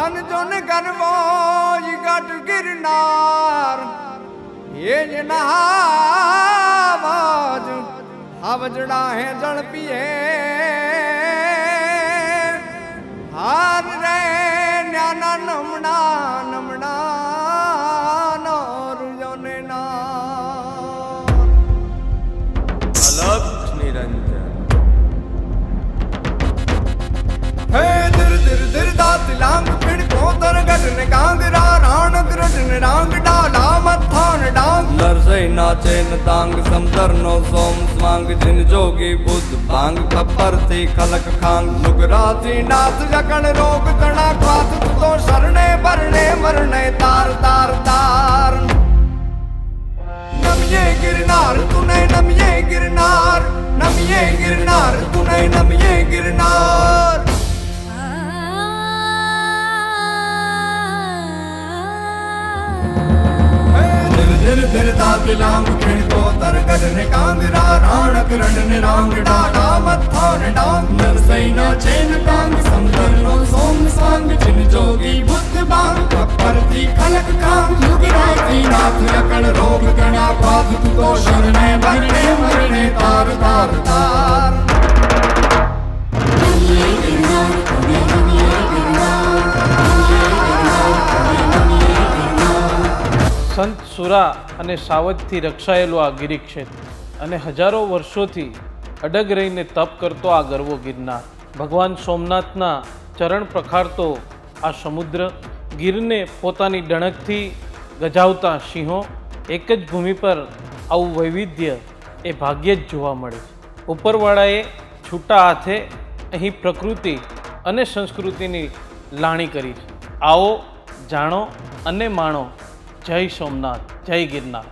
धन जोन गरवो गट गिरनार ये जनावाज हवजड़ा है जल पिए हार रे न्याना नमना नमना नौर जोने ना अलग निरंजन हे दिर दिर दिर दात लांग पिड़ को तर गटन गांगरा राण ग्रजन रांग डाला मथान डांग नरसई नाचे न तांग समतर नो सोम स्वांग जिन जोगी बुद्ध भांग खपर थी खलक खांग नुगराती नाथ जकण रोग तना क्वात तो शरणे भरने मरने तार तार तार नमिये गिरनार तूने नमिये गिरनार नमिये गिरनार तूने नमिये गिरनार दिल दिल दात लांग खिण को तर गजन कांगरा राण किरण रांग डाला मथान डांग नरसई नाचे न तांग समतर नो सोम सांग जिन जोगी बुद्ध बांग खपर थी खलक खांग युगराती नाथ अकड़ रोग गणा पाद तो शरणे भरने मरने तार तार तार नमिये गिरनार नमिये गिरनार સંત સુરા અને સાવજથી રક્ષાયેલો આ ગિરિક્ષેત્ર અને હજારો વર્ષોથી અડગ રહીને તપ કરતો આ ગરવો ગિરનાર ભગવાન સોમનાથના ચરણ પ્રખારતો આ સમુદ્ર ગીરને પોતાની ડણકથી ગજાવતા સિંહો એક જ ભૂમિ પર આવું વૈવિધ્ય એ ભાગ્યે જ જોવા મળે છે ઉપરવાળાએ છૂટા હાથે અહીં પ્રકૃતિ અને સંસ્કૃતિની લાણી કરી છે આવો જાણો અને માણો जय सोमनाथ जय गिरनार।